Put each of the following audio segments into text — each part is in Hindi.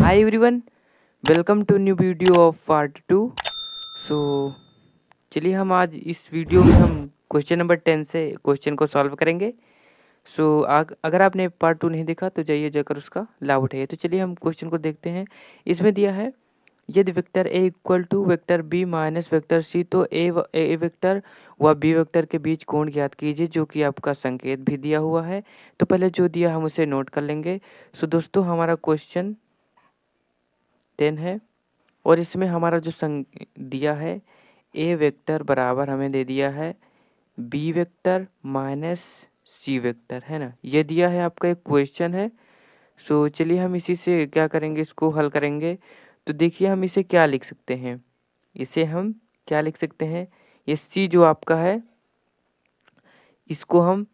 Hi everyone, welcome to new video of part 2। सो चलिए हम आज इस वीडियो में हम क्वेश्चन नंबर 10 से क्वेश्चन को सॉल्व करेंगे। अगर आपने पार्ट 2 नहीं देखा तो जाइए जाकर उसका लाभ उठाइए। तो चलिए हम क्वेश्चन को देखते हैं। इसमें दिया है यदि vector A equal to vector B minus vector C तो ए वेक्टर व बी वेक्टर के बीच कोण ज्ञात कीजिए, जो कि आपका संकेत भी दिया हुआ है। तो पहले जो दिया हम उसे नोट कर लेंगे। सो दोस्तों हमारा क्वेश्चन 10 है और इसमें हमारा जो दिया है ए वेक्टर बराबर हमें दे दिया है B vector minus C vector, है ना। ये दिया है आपका एक क्वेश्चन है। सो चलिए हम इसी से क्या करेंगे, इसको हल करेंगे। तो देखिए हम इसे क्या लिख सकते हैं, इसे हम क्या लिख सकते हैं, ये सी जो आपका है इसको हम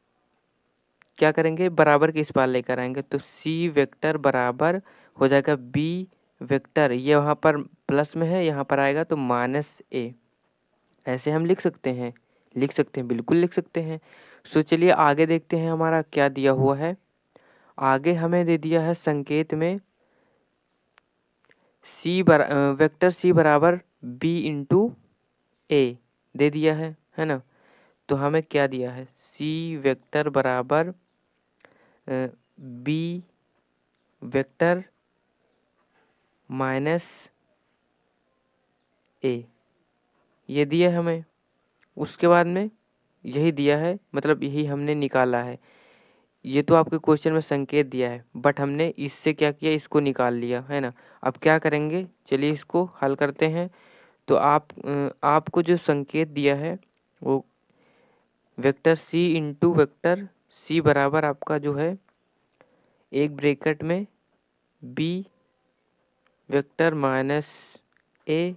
क्या करेंगे, बराबर के इस पार लेकर आएंगे। तो सी वेक्टर बराबर हो जाएगा बी वेक्टर, ये वहाँ पर प्लस में है, यहाँ पर आएगा तो माइनस ए। ऐसे हम लिख सकते हैं, लिख सकते हैं, बिल्कुल लिख सकते हैं। सो चलिए आगे देखते हैं हमारा क्या दिया हुआ है। आगे हमें दे दिया है संकेत में वेक्टर सी बराबर बी इंटू ए दे दिया है ना। तो हमें क्या दिया है, सी वेक्टर बराबर बी वेक्टर माइनस ए, ये दिया है हमें। उसके बाद में यही दिया है, मतलब यही हमने निकाला है। ये तो आपके क्वेश्चन में संकेत दिया है, बट हमने इससे क्या किया, इसको निकाल लिया, है ना। अब क्या करेंगे, चलिए इसको हल करते हैं। तो आपको जो संकेत दिया है वो vector C into vector C बराबर आपका जो है एक ब्रैकेट में B vector minus A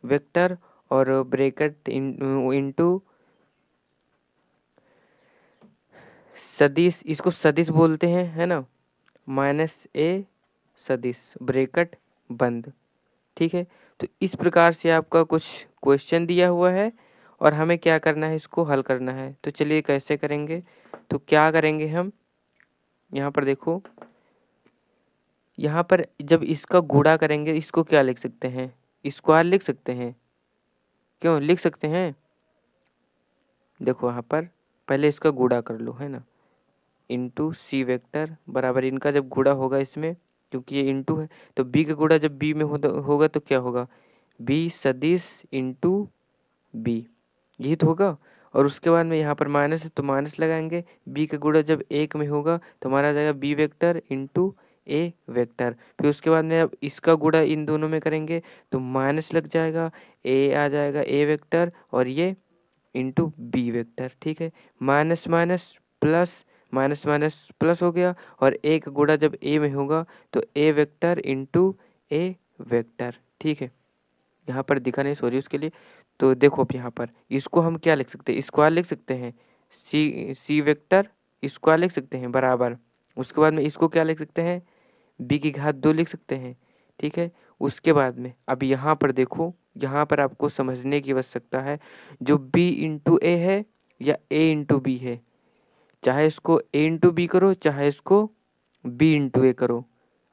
vector और ब्रैकेट इंटू सदिश, इसको सदिश बोलते हैं, है ना, माइनस ए सदिश ब्रैकेट बंद। ठीक है। तो इस प्रकार से आपका कुछ क्वेश्चन दिया हुआ है और हमें क्या करना है, इसको हल करना है। तो चलिए कैसे करेंगे, तो क्या करेंगे हम, यहाँ पर देखो, यहाँ पर जब इसका गुणा करेंगे इसको क्या लिख सकते हैं, स्क्वायर लिख सकते हैं। क्यों लिख सकते हैं, देखो यहाँ पर पहले इसका गुणा कर लो, है ना। इंटू सी वेक्टर बराबर इनका जब गुणा होगा इसमें, क्योंकि ये इंटू है तो बी का गुणा जब बी में होगा तो क्या होगा, बी सदिश इंटू बी, यही तो होगा। और उसके बाद में यहाँ पर माइनस है तो माइनस लगाएंगे। बी का गुणा जब एक में होगा तो हमारा आ जाएगा बी वेक्टर इंटू ए वेक्टर। फिर उसके बाद में अब इसका गुणा इन दोनों में करेंगे तो माइनस लग जाएगा, ए आ जाएगा ए वेक्टर और ये इंटू बी वेक्टर। ठीक है, minus minus plus, minus minus plus हो गया। और ए का गुणा जब ए में होगा तो A vector into A vector. ठीक है, यहाँ पर दिखा नहीं, सॉरी उसके लिए। तो देखो अब यहाँ पर इसको हम क्या लिख सकते हैं, स्क्वायर लिख सकते हैं, सी वेक्टर स्क्वायर लिख सकते हैं बराबर। उसके बाद में इसको क्या लिख सकते हैं, बी की घात 2 लिख सकते हैं। ठीक है, उसके बाद में अब यहाँ पर देखो, यहाँ पर आपको समझने की आवश्यकता है, जो बी इंटू ए है या ए इंटू बी है, चाहे इसको ए इंटू बी करो चाहे इसको बी इंटू ए करो,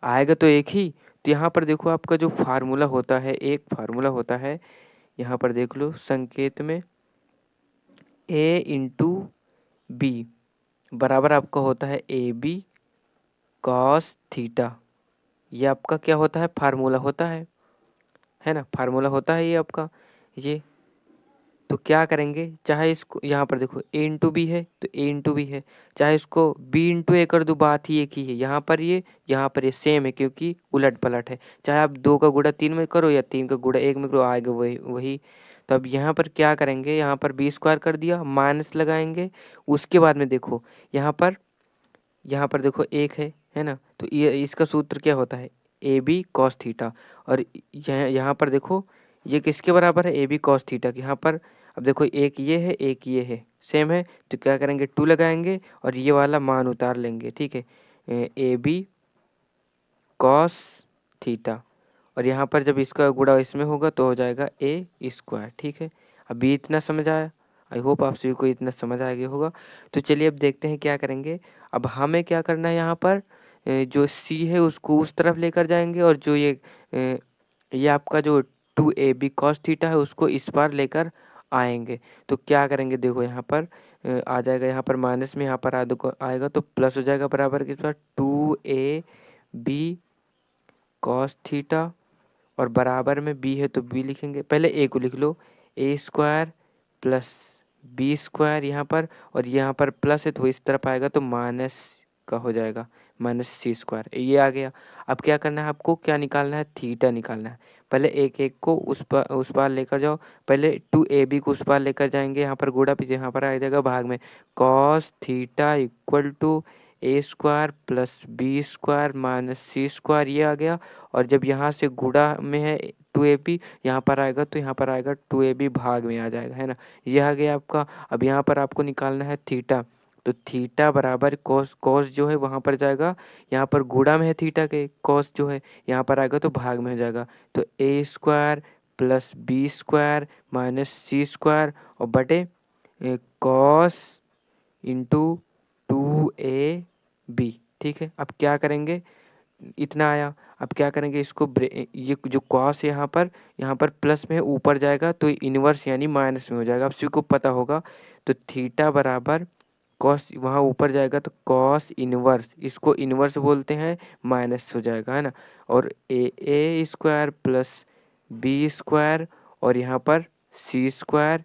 आएगा तो एक ही। तो यहाँ पर देखो आपका जो फार्मूला होता है, एक फार्मूला होता है, यहाँ पर देख लो संकेत में ए इंटू बी बराबर आपका होता है ए बी कॉस थीटा। ये आपका क्या होता है, फार्मूला होता है ना, फार्मूला होता है ये आपका ये। तो क्या करेंगे, चाहे इसको यहाँ पर देखो ए इंटू बी है तो ए इंटू बी है, चाहे इसको बी इंटू ए कर दो, बात ही एक ही है। यहाँ पर ये सेम है क्योंकि उलट पलट है। चाहे आप 2 का गुणा 3 में करो या 3 का गुणा 1 में करो, आएगा वही वही। तो अब यहाँ पर क्या करेंगे, यहाँ पर बी स्क्वायर कर दिया, माइनस लगाएंगे। उसके बाद में देखो यहाँ पर देखो एक है ना। तो ये इसका सूत्र क्या होता है, ए बी कॉस थीटा। और यहाँ पर देखो ये किसके बराबर है, ए बी कॉस थीटा के। यहाँ पर अब देखो एक ये है एक ये है, सेम है, तो क्या करेंगे 2 लगाएंगे और ये वाला मान उतार लेंगे। ठीक है, ए बी कॉस थीटा और यहाँ पर जब इसका गुणा इसमें होगा तो हो जाएगा ए स्क्वायर। ठीक है, अभी इतना समझ आया, आई होप आप सभी को इतना समझ आ गया होगा। तो चलिए अब देखते हैं क्या करेंगे। अब हमें क्या करना है, यहाँ पर जो सी है उसको उस तरफ लेकर जाएंगे और जो ये आपका जो 2ab cos थीटा है उसको इस पार लेकर आएंगे। तो क्या करेंगे, देखो यहाँ पर आ जाएगा, यहाँ पर माइनस में यहाँ पर आएगा तो प्लस हो जाएगा बराबर किस पार 2ab cos थीटा, और बराबर में बी है तो बी लिखेंगे। पहले ए को लिख लो, ए स्क्वायर प्लस बी स्क्वायर यहाँ पर, और यहाँ पर प्लस है तो इस तरफ आएगा तो माइनस का हो जाएगा, माइनस सी स्क्वायर। ये आ गया। अब क्या करना है आपको, क्या निकालना है, थीटा निकालना है। पहले एक एक को उस पार लेकर जाओ। पहले 2ab को उस पार लेकर जाएंगे, यहाँ पर गुणा पीछे यहाँ पर आ जाएगा भाग में, cos theta equal to A square plus B square minus C square, ये आ गया। और जब यहाँ से गुणा में है 2ab, यहाँ पर आएगा तो यहाँ पर आएगा 2ab भाग में आ जाएगा, है ना। ये आ गया आपका। अब यहाँ पर आपको निकालना है थीटा, तो थीटा बराबर कॉस, कॉस जो है वहाँ पर जाएगा, यहाँ पर गुणा में है थीटा के, कॉस जो है यहाँ पर आएगा तो भाग में हो जाएगा। तो A square plus B square minus C square और बटे कॉस इंटू 2ab। ठीक है, अब क्या करेंगे, इतना आया। अब क्या करेंगे इसको, ये जो कॉस यहाँ पर प्लस में ऊपर जाएगा तो इनवर्स यानी माइनस में हो जाएगा, आप सभी को पता होगा। तो थीटा बराबर कॉस, वहाँ ऊपर जाएगा तो कॉस इनवर्स, इसको इनवर्स बोलते हैं, माइनस हो जाएगा, है ना। और ए स्क्वायर प्लस बी स्क्वायर और यहाँ पर सी स्क्वायर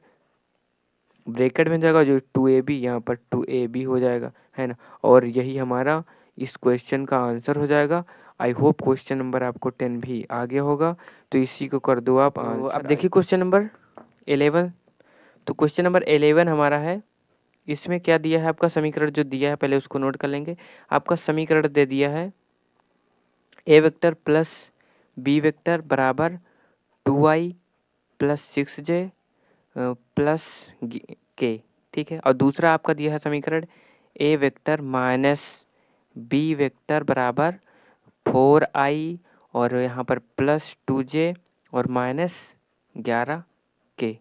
ब्रैकेट में जाएगा जो 2ab, यहाँ पर 2ab हो जाएगा, है ना। और यही हमारा इस क्वेश्चन का आंसर हो जाएगा। आई होप क्वेश्चन नंबर आपको 10 भी आ गया होगा, तो इसी को कर दो आप आंसर। अब देखिए क्वेश्चन नंबर 11। तो क्वेश्चन नंबर 11 हमारा है, इसमें क्या दिया है आपका समीकरण जो दिया है पहले उसको नोट कर लेंगे। आपका समीकरण दे दिया है A vector plus B vector बराबर 2i प्लस 6j प्लस के, ठीक है। और दूसरा आपका दिया है समीकरण ए वेक्टर माइनस बी वेक्टर बराबर 4i और यहाँ पर प्लस 2j और माइनस 11k।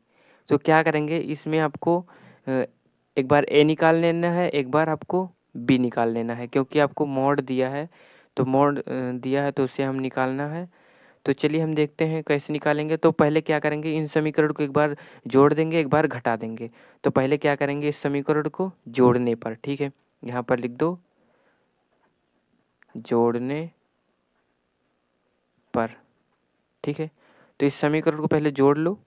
तो क्या करेंगे इसमें आपको एक बार ए निकाल लेना है, एक बार आपको बी निकाल लेना है, क्योंकि आपको मोड दिया है, तो मोड दिया है तो उसे हम निकालना है। तो चलिए हम देखते हैं कैसे निकालेंगे। तो पहले क्या करेंगे, इन समीकरण को एक बार जोड़ देंगे, एक बार घटा देंगे। तो पहले क्या करेंगे, इस समीकरण को जोड़ने पर, ठीक है, यहाँ पर लिख दो जोड़ने पर, ठीक है। तो इस समीकरण को पहले जोड़ लो।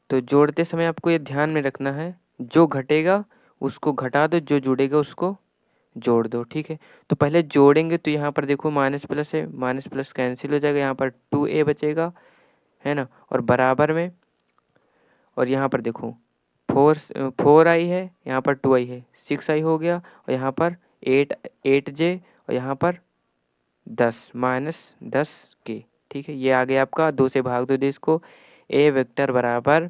तो जोड़ते समय आपको ये ध्यान में रखना है, जो घटेगा उसको घटा दो, जो जुड़ेगा उसको जोड़ दो, ठीक है। तो पहले जोड़ेंगे तो यहाँ पर देखो माइनस प्लस है, माइनस प्लस कैंसिल हो जाएगा, यहाँ पर 2a बचेगा, है ना। और बराबर में, और यहाँ पर देखो 4i है, यहाँ पर 2i है, 6i हो गया, और यहाँ पर 8j और यहाँ पर 10 माइनस 10k, ठीक है। ये आ गया आपका, 2 से भाग दो इसको, ए वेक्टर बराबर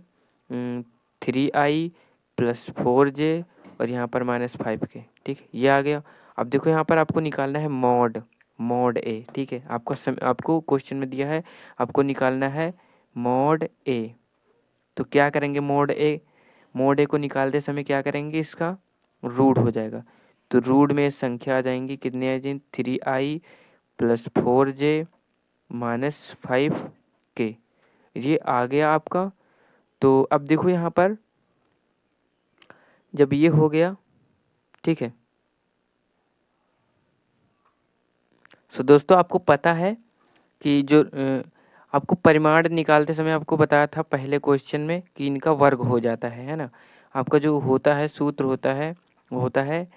3i प्लस 4j और यहाँ पर माइनस 5k, ठीक है, ये आ गया। अब देखो यहाँ पर आपको निकालना है मॉड, मॉड ए, ठीक है। आपको क्वेश्चन में दिया है आपको निकालना है मॉड ए। तो क्या करेंगे, मोड ए को निकालते समय क्या करेंगे, इसका रूट हो जाएगा। तो रूट में संख्या आ जाएंगी, कितने आ जाएंगे, 3i plus 4j minus 5k, ये आ गया आपका। तो अब देखो यहाँ पर जब ये हो गया, ठीक है। सो दोस्तों आपको पता है कि जो आपको परिमाण निकालते समय आपको बताया था पहले क्वेश्चन में कि इनका वर्ग हो जाता है ना। आपका जो होता है सूत्र होता है वो होता है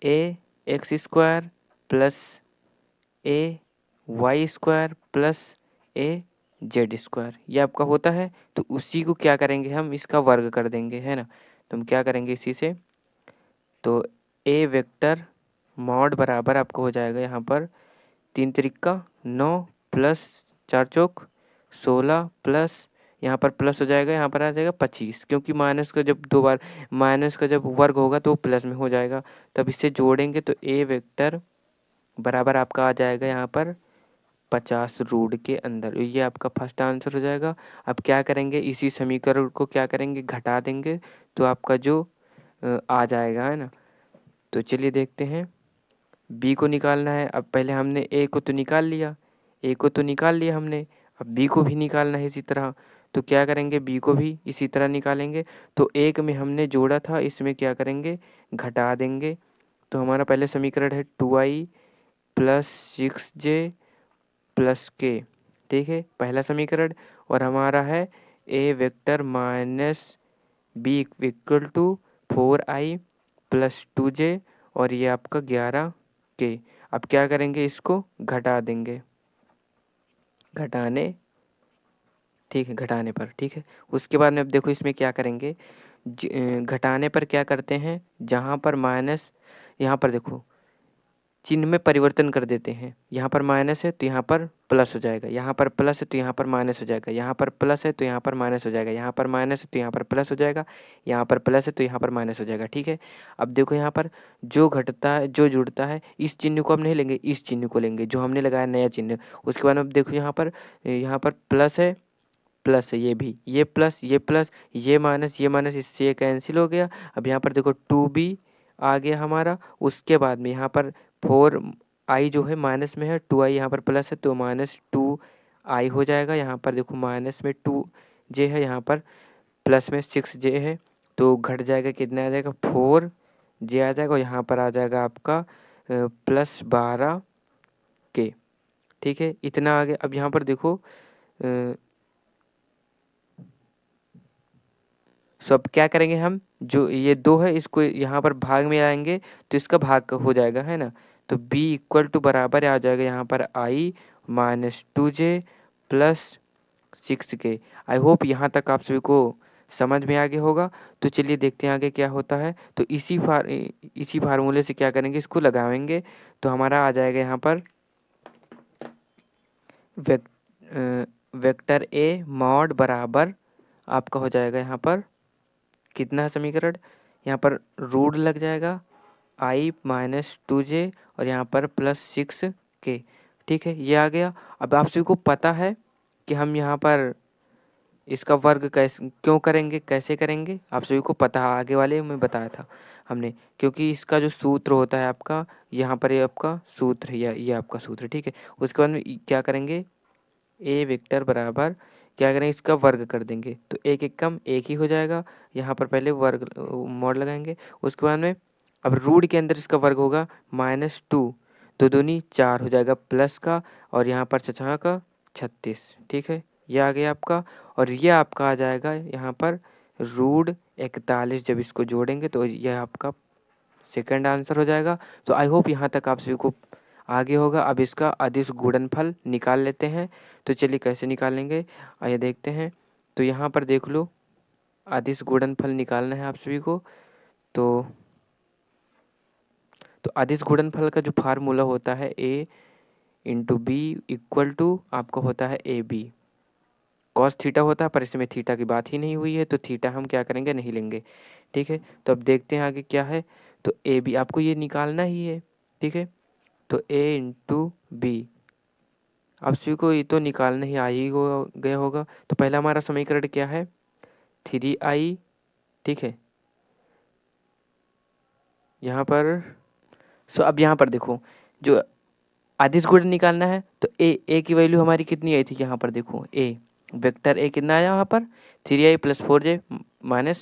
ए एक्स स्क्वायर प्लस ए वाई स्क्वायर प्लस ए जेड स्क्वायर, ये आपका होता है। तो उसी को क्या करेंगे, हम इसका वर्ग कर देंगे, है ना। तो हम क्या करेंगे इसी से, तो ए वेक्टर मॉड बराबर आपको हो जाएगा यहाँ पर 3 त्रिका 9 प्लस 4 चौक 16 प्लस यहाँ पर प्लस हो जाएगा, यहाँ पर आ जाएगा 25, क्योंकि माइनस का जब 2 बार माइनस का जब वर्ग होगा तो प्लस में हो जाएगा। तब इससे जोड़ेंगे तो ए वेक्टर बराबर आपका आ जाएगा यहाँ पर 50 रूट के अंदर, ये आपका फर्स्ट आंसर हो जाएगा। अब क्या करेंगे, इसी समीकरण को क्या करेंगे, घटा देंगे, तो आपका जो आ जाएगा, है ना। तो चलिए देखते हैं, बी को निकालना है। अब पहले हमने ए को तो निकाल लिया, ए को तो निकाल लिया हमने, अब बी को भी निकालना है इसी तरह। तो क्या करेंगे, बी को भी इसी तरह निकालेंगे। तो एक में हमने जोड़ा था, इसमें क्या करेंगे, घटा देंगे। तो हमारा पहले समीकरण है 2i प्लस 6j प्लस के, ठीक है, पहला समीकरण। और हमारा है A vector minus B equal to 4i plus 2j और ये आपका 11k। अब क्या करेंगे, इसको घटा देंगे, घटाने, ठीक है, घटाने पर, ठीक है। उसके बाद में अब देखो इसमें क्या करेंगे, घटाने पर क्या करते हैं, जहाँ पर माइनस, यहाँ पर देखो चिन्ह में परिवर्तन कर देते हैं। यहाँ पर माइनस है तो यहाँ पर प्लस हो जाएगा, यहाँ पर प्लस है तो यहाँ पर माइनस हो जाएगा, यहाँ पर प्लस है तो यहाँ पर माइनस हो जाएगा, यहाँ पर माइनस है तो यहाँ पर प्लस हो जाएगा, यहाँ पर प्लस है तो यहाँ पर माइनस हो जाएगा, ठीक है। अब देखो यहाँ पर जो घटता है, जो जुड़ता है, इस चिन्ह को हम नहीं लेंगे, इस चिन्ह को लेंगे जो हमने लगाया नया चिन्ह। उसके बाद अब देखो यहाँ पर प्लस है, प्लस है, ये भी, ये प्लस, ये प्लस, ये माइनस, इससे ये कैंसिल हो गया। अब यहाँ पर देखो 2b आ गया हमारा। उसके बाद में यहाँ पर 4i जो है माइनस में है, 2i यहाँ पर प्लस है तो -2i हो जाएगा। यहाँ पर देखो माइनस में 2j है, यहाँ पर प्लस में 6j है, तो घट जाएगा, कितना आ जाएगा, 4j आ जाएगा। और यहाँ पर आ जाएगा आपका +12k, ठीक है, इतना आ गया। अब यहाँ पर देखो सो अब क्या करेंगे हम, जो ये 2 है इसको यहाँ पर भाग में आएंगे तो इसका भाग हो जाएगा, है ना। तो b इक्वल टू बराबर आ जाएगा यहाँ पर i -2j plus 6k। I hope यहाँ तक आप सभी को समझ में आ गया होगा। तो चलिए देखते हैं आगे क्या होता है। तो इसी फार्मूले से क्या करेंगे, इसको लगाएंगे। तो हमारा आ जाएगा यहाँ पर वेक्टर ए मॉड बराबर आपका हो जाएगा यहाँ पर कितना है समीकरण, यहाँ पर रूट लग जाएगा i -2j और यहाँ पर +6k, ठीक है, ये आ गया। अब आप सभी को पता है कि हम यहाँ पर इसका वर्ग कैसे क्यों करेंगे, कैसे करेंगे, आप सभी को पता है, आगे वाले में बताया था हमने। क्योंकि इसका जो सूत्र होता है आपका, यहाँ पर ये आपका सूत्र है, ये आपका सूत्र, ठीक है। उसके बाद में क्या करेंगे, ए वेक्टर बराबर क्या करेंगे, इसका वर्ग कर देंगे। तो एक एक कम एक ही हो जाएगा, यहाँ पर पहले वर्ग मॉड लगाएंगे। उसके बाद में अब रूट के अंदर इसका वर्ग होगा -2, 2 दूनी 4 हो जाएगा प्लस का, और यहाँ पर चचा का 36, ठीक है, ये आ गया आपका। और ये आपका आ जाएगा यहाँ पर √41। जब इसको जोड़ेंगे तो यह आपका सेकंड आंसर हो जाएगा। तो आई होप यहाँ तक आप सभी को आगे होगा। अब इसका अदिश गुणनफल निकाल लेते हैं। तो चलिए कैसे निकालेंगे, आइए देखते हैं। तो यहाँ पर देख लो, अदिश गुणनफल निकालना है आप सभी को। तो अदिश गुणनफल का जो फार्मूला होता है a × b इक्वल टू आपका होता है ab। कॉस थीटा होता है, पर इसमें थीटा की बात ही नहीं हुई है, तो थीटा हम क्या करेंगे, नहीं लेंगे, ठीक है। तो अब देखते हैं आगे क्या है। तो ए बी आपको ये निकालना ही है, ठीक है। तो a × b आप सभी को ये तो निकालना ही आ ही गया होगा। तो पहला हमारा समीकरण क्या है, 3i, ठीक है, यहाँ पर। सो अब यहाँ पर देखो, जो अदिश गुणन निकालना है, तो ए की वैल्यू हमारी कितनी आई थी, यहाँ पर देखो ए वेक्टर ए कितना आया यहाँ पर 3i + 4j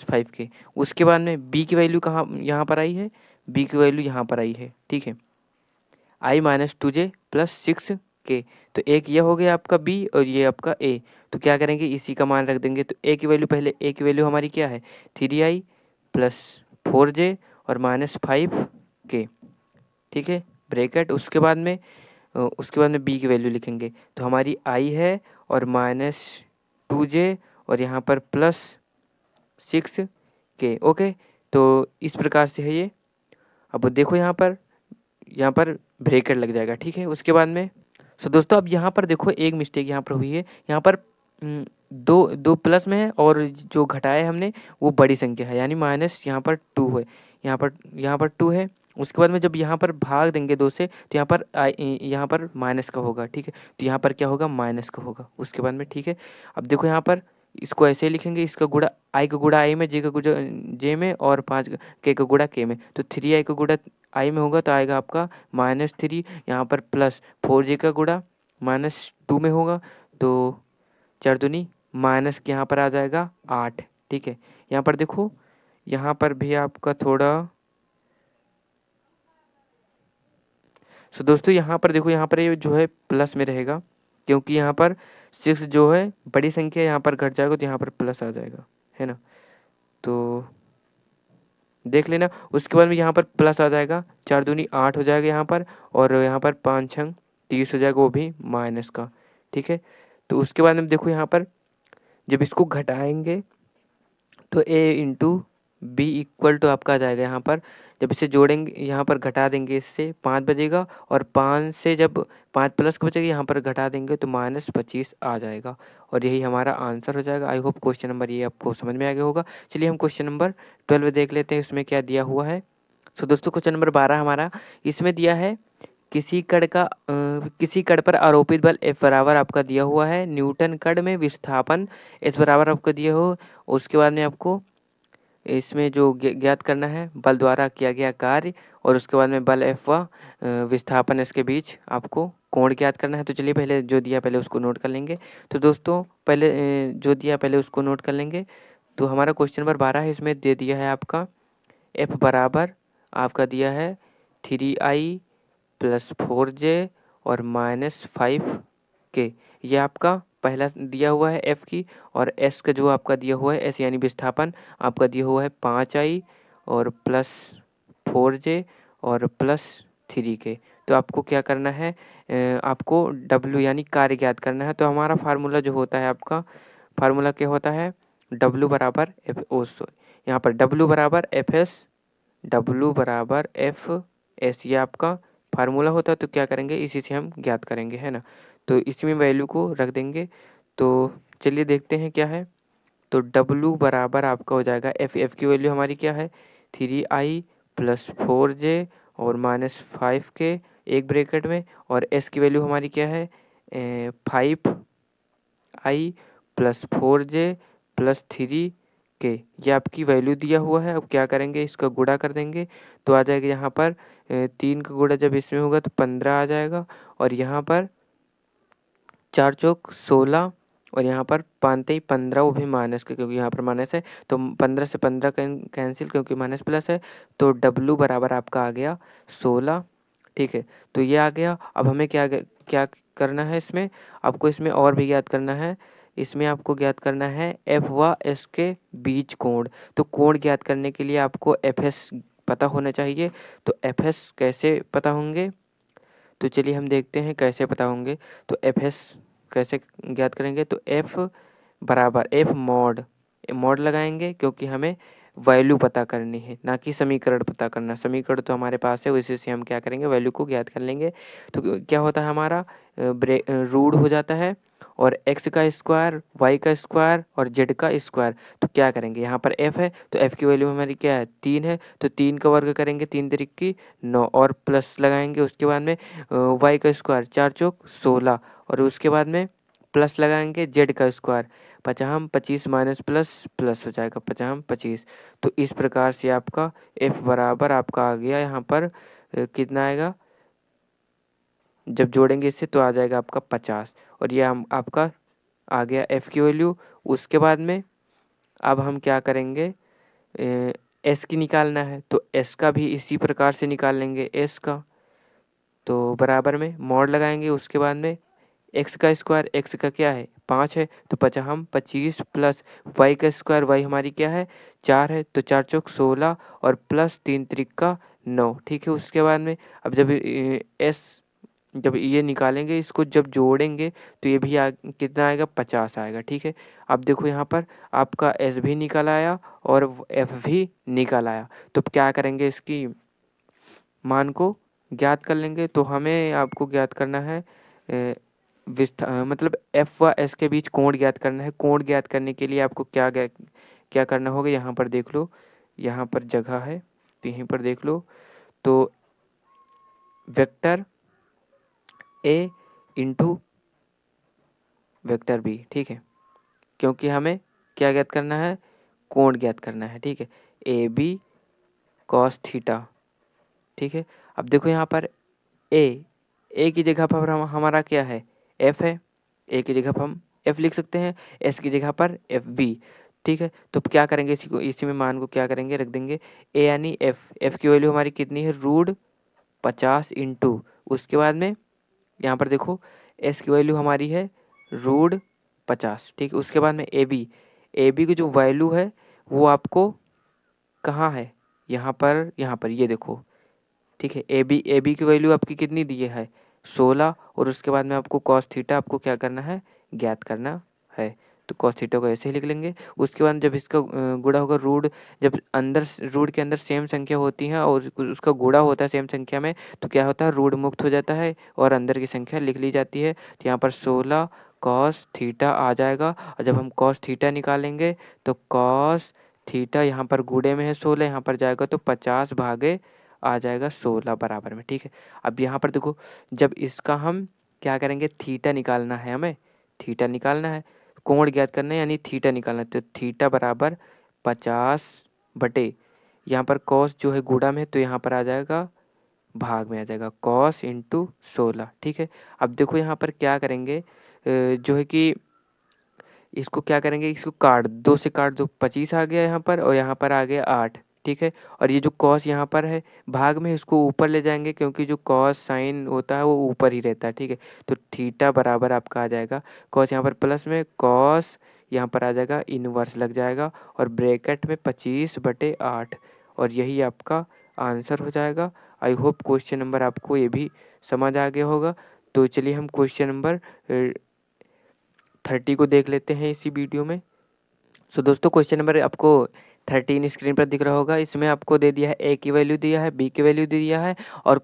- 5k। उसके बाद में बी की वैल्यू कहाँ, यहाँ पर आई है, बी की वैल्यू यहाँ पर आई है, ठीक है, i -2j प्लस 6k। तो एक ये हो गया आपका बी और ये आपका ए। तो क्या करेंगे, इसी का मान रख देंगे। तो ए की वैल्यू, पहले ए की वैल्यू हमारी क्या है, 3i + 4j और -5k, ठीक है, ब्रैकेट। उसके बाद में बी की वैल्यू लिखेंगे। तो हमारी आई है और -2j और यहाँ पर +6k, ओके। तो इस प्रकार से है ये। अब देखो यहाँ पर ब्रैकेट लग जाएगा, ठीक है। उसके बाद में दोस्तों अब यहाँ पर देखो एक मिस्टेक यहाँ पर हुई है। यहाँ पर दो प्लस में है और जो घटाया हमने वो बड़ी संख्या है, यानी माइनस यहाँ पर 2 है, यहाँ पर 2 है। उसके बाद में जब यहाँ पर भाग देंगे 2 से तो यहाँ पर माइनस का होगा, ठीक है। तो यहाँ पर क्या होगा, माइनस का होगा उसके बाद में, ठीक है। अब देखो यहाँ पर इसको ऐसे ही लिखेंगे, इसका गुणा आई का गुणा आई में, जे का गुणा जे में, और 5 के का गुणा के में। तो 3i का गुणा आई में होगा तो आएगा आपका -3, यहाँ पर प्लस 4j का गुणा -2 में होगा तो 4 दूनी माइनस के यहाँ पर आ जाएगा 8। ठीक है, यहाँ पर देखो, यहाँ पर भी आपका थोड़ा, सो दोस्तों यहाँ पर देखो, यहाँ पर ये जो है प्लस में रहेगा, क्योंकि यहाँ पर 6 जो है बड़ी संख्या, यहाँ पर घट जाएगा तो यहाँ पर प्लस आ जाएगा, है ना। तो देख लेना, उसके बाद में यहाँ पर प्लस आ जाएगा, 4 दूनी 8 हो जाएगा यहाँ पर, और यहाँ पर 5 छंग 30 हो जाएगा, वो भी माइनस का। ठीक है, तो उसके बाद में देखो यहाँ पर जब इसको घटाएंगे तो a into B equal to आपका आ जाएगा, यहाँ पर जब इसे जोड़ेंगे, यहाँ पर घटा देंगे, इससे 5 बचेगा, और 5 से जब 5 प्लस का बचेगा, यहाँ पर घटा देंगे तो -25 आ जाएगा, और यही हमारा आंसर हो जाएगा। आई होप क्वेश्चन नंबर ये आपको समझ में आ गया होगा। चलिए हम क्वेश्चन नंबर 12 देख लेते हैं, इसमें क्या दिया हुआ है। सो दोस्तों क्वेश्चन नंबर 12 हमारा, इसमें दिया है किसी कण पर आरोपित बल F बराबर आपका दिया हुआ है, न्यूटन कण में विस्थापन S बराबर आपका दिया हो, उसके बाद में आपको इसमें जो ज्ञात करना है बल द्वारा किया गया कार्य, और उसके बाद में बल F व विस्थापन इसके बीच आपको कोण ज्ञात करना है। तो चलिए पहले जो दिया पहले उसको नोट कर लेंगे। तो दोस्तों पहले जो दिया पहले उसको नोट कर लेंगे। तो हमारा क्वेश्चन नंबर 12 है, इसमें दे दिया है आपका F बराबर आपका दिया है 3i + 4j और -5k, ये आपका पहला दिया हुआ है F की। और S का जो आपका दिया हुआ है S यानी विस्थापन आपका दिया हुआ है 5i और +4j और +3k। तो आपको क्या करना है, आपको W यानी कार्य ज्ञात करना है। तो हमारा फार्मूला जो होता है, आपका फार्मूला क्या होता है, W बराबर यहाँ पर W बराबर F S, ये आपका फार्मूला होता है। तो क्या करेंगे, इसी से हम ज्ञात करेंगे, है ना। तो इसमें वैल्यू को रख देंगे। तो चलिए देखते हैं क्या है। तो W बराबर आपका हो जाएगा F की वैल्यू हमारी क्या है, 3i + 4j और -5k एक ब्रैकेट में, और S की वैल्यू हमारी क्या है 5i + 4j + 3k, ये आपकी वैल्यू दिया हुआ है। अब क्या करेंगे, इसका गुणा कर देंगे तो आ जाएगा यहाँ पर 3 का गुणा जब इसमें होगा तो 15 आ जाएगा, और यहाँ पर 4 चौक 16, और यहाँ पर 5 15, वो भी माइनस के, क्योंकि यहाँ पर माइनस है तो 15 से 15 कैंसिल, क्योंकि माइनस प्लस है। तो W बराबर आपका आ गया 16। ठीक है, तो ये आ गया। अब हमें क्या करना है, इसमें आपको इसमें और भी ज्ञात करना है। इसमें आपको ज्ञात करना है F व S के बीच कोण। तो कोण ज्ञात करने के लिए आपको FS पता होना चाहिए। तो FS कैसे पता होंगे, तो चलिए हम देखते हैं कैसे पता होंगे। तो FS कैसे ज्ञात करेंगे, तो F बराबर F मॉड लगाएंगे, क्योंकि हमें वैल्यू पता करनी है, ना कि समीकरण पता करना। समीकरण तो हमारे पास है, उसी से हम क्या करेंगे, वैल्यू को ज्ञात कर लेंगे। तो क्या होता है, हमारा रूट हो जाता है, और x का स्क्वायर, y का स्क्वायर और z का स्क्वायर। तो क्या करेंगे, यहाँ पर f है तो f की वैल्यू हमारी क्या है 3 है, तो 3 का वर्ग करेंगे, 3 तिरिक की 9, और प्लस लगाएंगे। उसके बाद में y का स्क्वायर 4 चौक 16, और उसके बाद में प्लस लगाएंगे z का स्क्वायर 50 25 माइनस प्लस प्लस हो जाएगा 50 25। तो इस प्रकार से आपका f बराबर आपका आ गया यहाँ पर कितना आएगा, जब जोड़ेंगे इससे तो आ जाएगा आपका 50, और ये हम आपका आ गया F की वैल्यू। उसके बाद में अब हम क्या करेंगे, S की निकालना है, तो S का भी इसी प्रकार से निकाल लेंगे S का। तो बराबर में मॉड लगाएंगे, उसके बाद में x का स्क्वायर, x का क्या है 5 है, तो 25 प्लस y का स्क्वायर, y हमारी क्या है 4 है, तो 4 चौक 16 और प्लस 3 त्रिक का 9। ठीक है, उसके बाद में अब जब ये निकालेंगे, इसको जब जोड़ेंगे तो ये भी कितना आएगा 50 आएगा। ठीक है, अब देखो यहाँ पर आपका S भी निकल आया और F भी निकल आया। तो क्या करेंगे, इसकी मान को ज्ञात कर लेंगे। तो हमें आपको ज्ञात करना है मतलब F व S के बीच कोण ज्ञात करना है। कोण ज्ञात करने के लिए आपको क्या करना होगा, यहाँ पर देख लो, यहाँ पर जगह है तो यहीं पर देख लो। तो vector A into vector B, ठीक है, क्योंकि हमें क्या ज्ञात करना है, कोण ज्ञात करना है। ठीक है, ए बी कॉस थीटा। ठीक है, अब देखो यहाँ पर ए की जगह पर हमारा क्या है, एफ है। ए की जगह पर हम एफ लिख सकते हैं, एस की जगह पर एफ बी। ठीक है, तो क्या करेंगे, इसी में मान को क्या करेंगे, रख देंगे ए यानी एफ की वैल्यू हमारी कितनी है, √50 इंटू, उसके बाद में यहाँ पर देखो एस की वैल्यू हमारी है √50। ठीक है, उसके बाद में ए बी की जो वैल्यू है वो आपको कहाँ है, यहाँ पर ये देखो। ठीक है, ए बी की वैल्यू आपकी कितनी दी है, 16, और उसके बाद में आपको कॉस थीटा आपको क्या करना है, ज्ञात करना है। तो कॉस थीटा को ऐसे ही लिख लेंगे। उसके बाद जब इसका गुणा होगा जब अंदर रूट के अंदर सेम संख्या होती है और उसका गुणा होता है सेम संख्या में, तो क्या होता है, रूट मुक्त हो जाता है और अंदर की संख्या लिख ली जाती है। तो यहाँ पर 16 कॉस थीटा आ जाएगा, और जब हम कॉस थीटा निकालेंगे तो कॉस थीटा यहाँ पर गुणे में है 16, यहाँ पर जाएगा तो 50 भागे आ जाएगा 16 बराबर में। ठीक है, अब यहाँ पर देखो जब इसका हम क्या करेंगे, थीटा निकालना है, हमें थीटा निकालना है, कोण ज्ञात करना है यानी थीटा निकालना है। तो थीटा बराबर 50 बटे, यहाँ पर कॉस जो है गुणा में, तो यहाँ पर आ जाएगा भाग में आ जाएगा, कॉस इंटू 16। ठीक है, अब देखो यहाँ पर क्या करेंगे, जो है कि इसको क्या करेंगे, इसको काट दो, से काट दो, 25 आ गया यहाँ पर और यहाँ पर आ गया 8। ठीक है, और ये जो कॉस यहाँ पर है भाग में, इसको ऊपर ले जाएंगे क्योंकि जो कॉस साइन होता है वो ऊपर ही रहता है। ठीक है, तो थीटा बराबर आपका आ जाएगा, कॉस यहाँ पर प्लस में, कॉस यहाँ पर आ जाएगा इनवर्स लग जाएगा, और ब्रैकेट में 25/8, और यही आपका आंसर हो जाएगा। आई होप क्वेश्चन नंबर आपको ये भी समझ आ गया होगा। तो चलिए हम क्वेश्चन नंबर 30 को देख लेते हैं इसी वीडियो में। सो दोस्तों क्वेश्चन नंबर आपको 13 स्क्रीन पर दिख रहा होगा। इसमें आपको दे दिया है ए की वैल्यू दिया है, बी की वैल्यू दे दिया है, और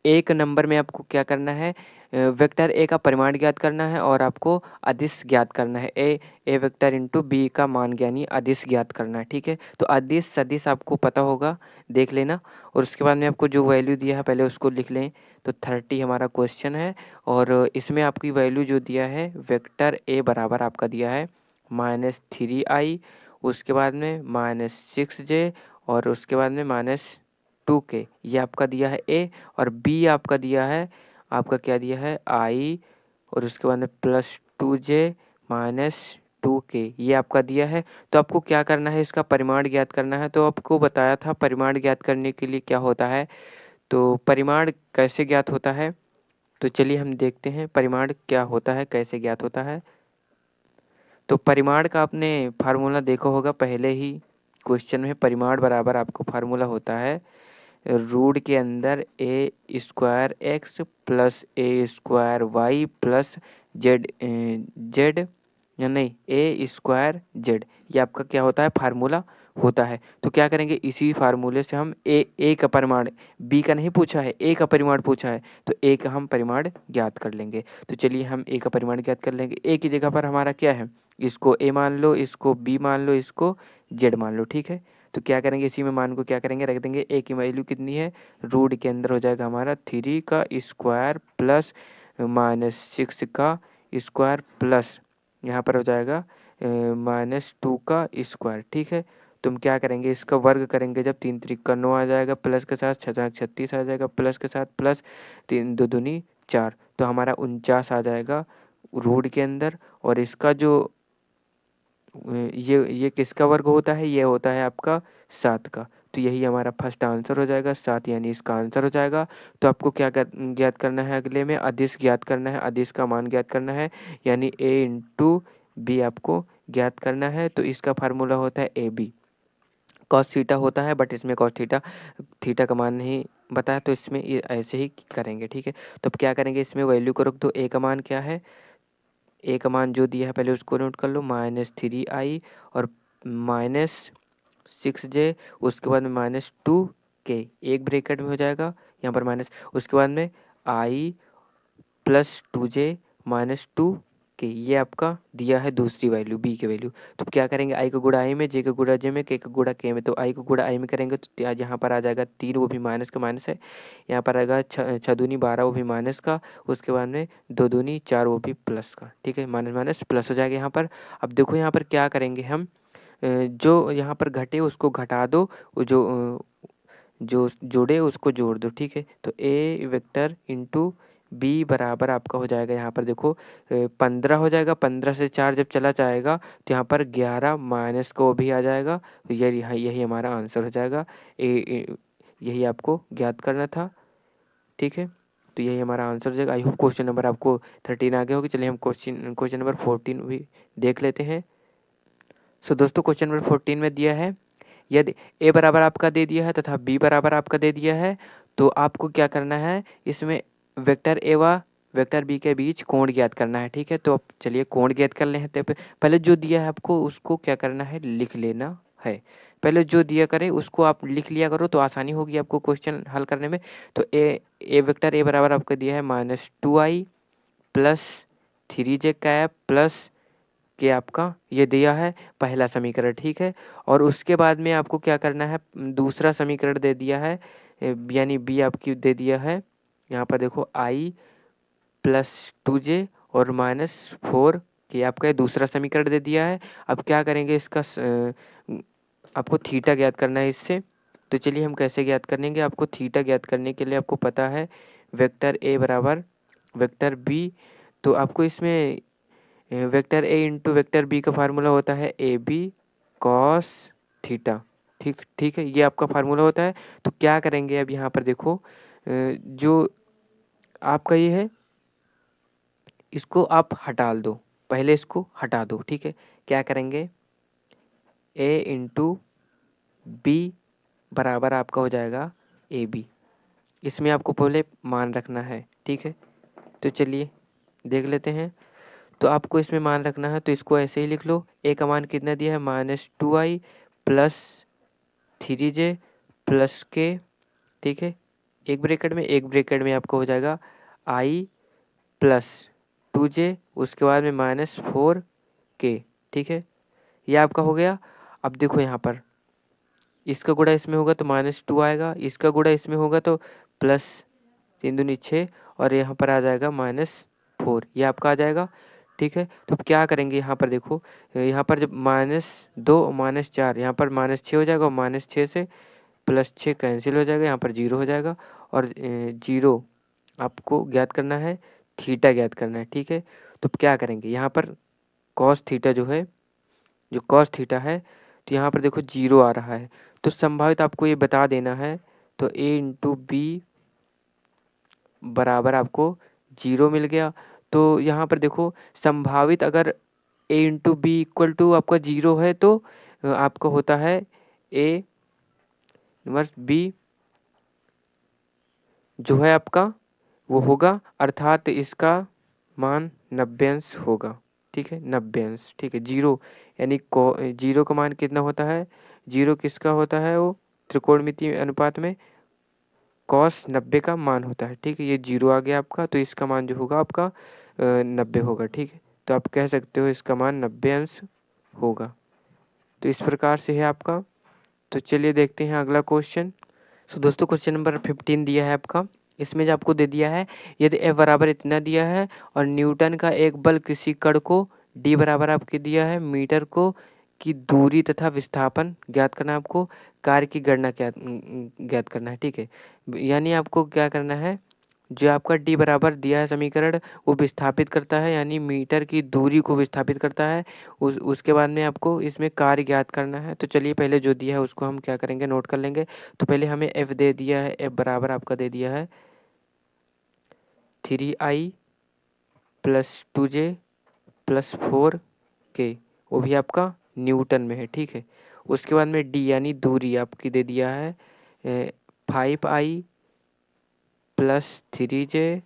एक नंबर में आपको क्या करना है, वेक्टर ए का परिमाण ज्ञात करना है और आपको अदिश ज्ञात करना है। ए वेक्टर इंटू बी का मान यानी अदिश ज्ञात करना है। ठीक है, तो अदिश सदिश आपको पता होगा, देख लेना, और उसके बाद में आपको जो वैल्यू दिया है पहले उसको लिख लें। तो 30 हमारा क्वेश्चन है, और इसमें आपकी वैल्यू जो दिया है वेक्टर ए बराबर आपका दिया है -3i, उसके बाद में -6j, और उसके बाद में -2k, ये आपका दिया है ए, और बी आपका दिया है, आपका क्या दिया है आई, और उसके बाद में +2j -2k, ये आपका दिया है। तो आपको क्या करना है, इसका परिमाण ज्ञात करना है। तो आपको बताया था परिमाण ज्ञात करने के लिए क्या होता है, तो परिमाण कैसे ज्ञात होता है, तो चलिए हम देखते हैं परिमाण क्या होता है, कैसे ज्ञात होता है। तो परिमाण का आपने फार्मूला देखा होगा पहले ही क्वेश्चन में, परिमाण बराबर आपको फार्मूला होता है रूट के अंदर a² x plus a² y plus Z या नहीं a²z, ये आपका क्या होता है, फार्मूला होता है। तो क्या करेंगे, इसी फार्मूले से हम ए का परिमाण, बी का नहीं पूछा है, ए का परिमाण पूछा है, तो ए का हम परिमाण ज्ञात कर लेंगे। तो चलिए हम ए का परिमाण ज्ञात कर लेंगे। ए की जगह पर हमारा क्या है, इसको ए मान लो, इसको बी मान लो, इसको जेड मान लो। ठीक है, तो क्या करेंगे, इसी में मान को क्या करेंगे, रख देंगे। ए की वैल्यू कितनी है, रूट के अंदर हो जाएगा हमारा 3 का स्क्वायर प्लस -6 का स्क्वायर प्लस यहाँ पर हो जाएगा -2 का स्क्वायर। ठीक है, तुम क्या करेंगे, इसका वर्ग करेंगे, जब 3 3 का 9 आ जाएगा, प्लस के साथ 6 36 आ जाएगा, प्लस के साथ प्लस 3 2 दूनी 4, तो हमारा 49 आ जाएगा रूट के अंदर। और इसका जो ये किसका वर्ग होता है, ये होता है आपका 7 का। तो यही हमारा फर्स्ट आंसर हो जाएगा 7, यानी इसका आंसर हो जाएगा। तो आपको क्या ज्ञात करना है, अगले में अदिश ज्ञात करना है, अदिश का मान ज्ञात करना है, यानी a इंटू बी आपको ज्ञात करना है। तो इसका फार्मूला होता है ए बी, कॉस थीटा होता है, बट इसमें कॉस थीटा का मान नहीं बताया, तो इसमें ये ऐसे ही करेंगे। ठीक है, तो अब क्या करेंगे, इसमें वैल्यू को रख दो। ए का मान क्या है, ए का मान जो दिया है पहले उसको नोट कर लो, -3i और -6j, उसके बाद में -2k, एक ब्रैकेट में हो जाएगा यहाँ पर माइनस, उसके बाद में i +2j -2k, के, ये आपका दिया है दूसरी वैल्यू बी की वैल्यू। तो क्या करेंगे, आई का गुणा आई में, जे का गुणा जे में, के का गुणा के में। तो आई का गुणा आई में करेंगे तो आज यहाँ पर आ जाएगा 3, वो भी माइनस का माइनस है। यहाँ पर आएगा 6 दूनी 12, वो भी माइनस का। उसके बाद में 2 दूनी 4, वो भी प्लस का। ठीक है, माइनस माइनस प्लस हो जाएगा यहाँ पर। अब देखो यहाँ पर क्या करेंगे हम, जो यहाँ पर घटे उसको घटा दो, जो जोड़े उसको जोड़ दो। ठीक है, तो ए वेक्टर इंटू बी बराबर आपका हो जाएगा, यहाँ पर देखो 15 हो जाएगा। 15 से 4 जब चला जाएगा तो यहाँ पर 11 माइनस को भी आ जाएगा। तो यही हमारा आंसर हो जाएगा। यही आपको ज्ञात करना था। ठीक है, तो यही हमारा आंसर हो जाएगा। आई होप क्वेश्चन नंबर आपको 13 आगे होगी। चलिए हम क्वेश्चन नंबर 14 भी देख लेते हैं। सो दोस्तों क्वेश्चन नंबर 14 में दिया है, यदि ए बराबर आपका दे दिया है तथा बी बराबर आपका दे दिया है, तो आपको क्या करना है, इसमें वेक्टर ए व वेक्टर बी के बीच कोण ज्ञात करना है। ठीक है, तो अब चलिए कोण ज्ञात कर लेते हैं। पहले जो दिया है आपको उसको क्या करना है, लिख लेना है। पहले जो दिया करे उसको आप लिख लिया करो तो आसानी होगी आपको क्वेश्चन हल करने में। तो ए वेक्टर ए बराबर आपको दिया है -2i plus 3j cap plus कि आपका ये दिया है पहला समीकरण। ठीक है, और उसके बाद में आपको क्या करना है, दूसरा समीकरण दे दिया है, यानी बी आपकी दे दिया है। यहाँ पर देखो i प्लस 2j और -4 कि आपका ये दूसरा समीकरण दे दिया है। अब क्या करेंगे, इसका आपको थीटा ज्ञात करना है इससे। तो चलिए हम कैसे ज्ञात करेंगे, आपको थीटा ज्ञात करने के लिए आपको पता है वेक्टर ए बराबर वेक्टर बी। तो आपको इसमें vector A into vector B का फार्मूला होता है ए बी कॉस थीटा। ठीक ठीक है, ये आपका फार्मूला होता है। तो क्या करेंगे, अब यहाँ पर देखो जो आपका ये है इसको आप हटा दो, पहले इसको हटा दो। ठीक है, क्या करेंगे, ए इंटू बी बराबर आपका हो जाएगा ए बी। इसमें आपको पहले मान रखना है। ठीक है, तो चलिए देख लेते हैं। तो आपको इसमें मान रखना है, तो इसको ऐसे ही लिख लो। ए का मान कितना दिया है, -2i प्लस 3j प्लस के। ठीक है, एक ब्रेकेट में आपको हो जाएगा i प्लस 2j, उसके बाद में -4k। ठीक है, ये आपका हो गया। अब देखो यहाँ पर इसका गुणा इसमें होगा तो -2 आएगा, इसका गुणा इसमें होगा तो प्लस 3 दूनी 6, और यहाँ पर आ जाएगा -4, ये आपका आ जाएगा। ठीक है, तो अब क्या करेंगे, यहाँ पर देखो यहाँ पर जब -2 -4, यहाँ पर -6 हो जाएगा, और -6 से +6 कैंसिल हो जाएगा, यहाँ पर 0 हो जाएगा। और 0 आपको ज्ञात करना है, थीटा ज्ञात करना है। ठीक है, तो अब क्या करेंगे, यहाँ पर कॉस थीटा जो कॉस थीटा है, तो यहाँ पर देखो 0 आ रहा है, तो संभावित आपको ये बता देना है। तो ए इंटू बी बराबर आपको 0 मिल गया। तो यहाँ पर देखो संभावित अगर ए इंटू बी इक्वल टू आपका 0 है तो आपका होता है ए इनवर्स बी जो है आपका वो होगा, अर्थात इसका मान 90 अंश होगा। ठीक है, 90 अंश। ठीक है, 0 यानी 0 का मान कितना होता है, 0 किसका होता है, वो त्रिकोणमितीय अनुपात में कॉस 90 का मान होता है। ठीक है, ये 0 आ गया आपका, तो इसका मान जो होगा आपका 90 होगा। ठीक है, तो आप कह सकते हो इसका मान 90 अंश होगा। तो इस प्रकार से है आपका। तो चलिए देखते हैं अगला क्वेश्चन। सो दोस्तों क्वेश्चन नंबर 15 दिया है आपका। इसमें जो आपको दे दिया है, यदि F बराबर इतना दिया है और न्यूटन का एक बल किसी कण को D बराबर आपके दिया है मीटर को की दूरी तथा विस्थापन ज्ञात करना है आपको, कार्य की गणना ज्ञात करना है। ठीक है, यानी आपको क्या करना है, जो आपका D बराबर दिया है समीकरण वो विस्थापित करता है, यानी मीटर की दूरी को विस्थापित करता है। उसके बाद में आपको इसमें कार्य ज्ञात करना है। तो चलिए पहले जो दिया है उसको हम क्या करेंगे, नोट कर लेंगे। तो पहले हमें F दे दिया है, F बराबर आपका दे दिया है 3i plus 2j plus 4k, वो भी आपका न्यूटन में है। ठीक है, उसके बाद में D यानी दूरी आपकी दे दिया है 5i प्लस 3j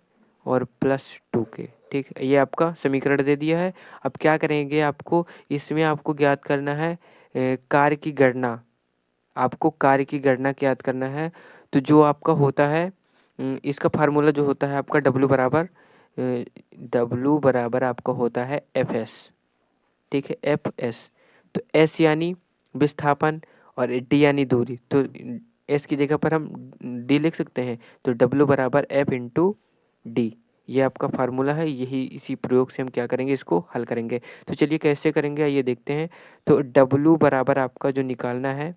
और प्लस 2k। ठीक है, ये आपका समीकरण दे दिया है। अब क्या करेंगे, आपको इसमें आपको ज्ञात करना है कार्य की गणना, आपको कार्य की गणना ज्ञात करना है। तो जो आपका होता है इसका फार्मूला जो होता है आपका W बराबर W बराबर आपका होता है Fs, ठीक है, Fs। तो S यानी विस्थापन और D यानी दूरी, तो S की जगह पर हम D लिख सकते हैं। तो W बराबर F इंटू D, ये आपका फार्मूला है। यही इसी प्रयोग से हम क्या करेंगे, इसको हल करेंगे। तो चलिए कैसे करेंगे आइए देखते हैं। तो W बराबर आपका जो निकालना है,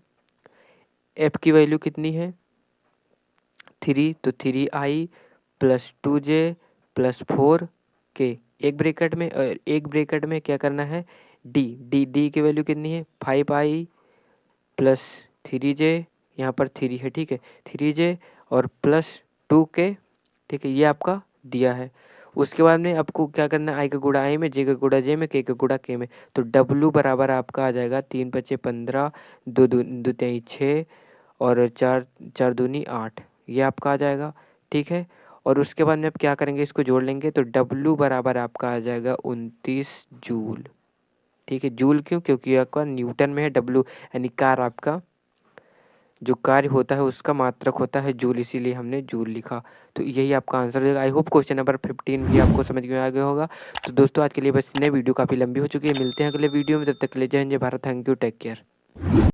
F की वैल्यू कितनी है 3, तो 3i plus 2j plus 4k, एक ब्रैकेट में, और एक ब्रैकेट में क्या करना है डी की वैल्यू कितनी है 5i प्लस 3j, यहाँ पर 3 है, ठीक है, 3j और प्लस 2k, ठीक है, ये आपका दिया है। उसके बाद में आपको क्या करना है, आई का गुणा आई में, जे का गुणा जे में, के का गुणा के में। तो W बराबर आपका आ जाएगा 3 पचे 15, दो तिहाई 6 और चार चार दूनी 8, ये आपका आ जाएगा, ठीक है। और उसके बाद में आप क्या करेंगे, इसको जोड़ लेंगे। तो W बराबर आपका आ जाएगा 29 जूल, ठीक है। जूल क्यों, क्योंकि आपका न्यूटन में है W, यानी कार आपका जो कार्य होता है उसका मात्रक होता है जूल, इसीलिए हमने जूल लिखा। तो यही आपका आंसर देगा। आई होप क्वेश्चन नंबर 15 भी आपको समझ में आ गया होगा। तो दोस्तों आज के लिए बस इतने, वीडियो काफ़ी लंबी हो चुकी है, मिलते हैं अगले वीडियो में, तब तक के लिए जय हिंद जय Bharat, thank you, take care.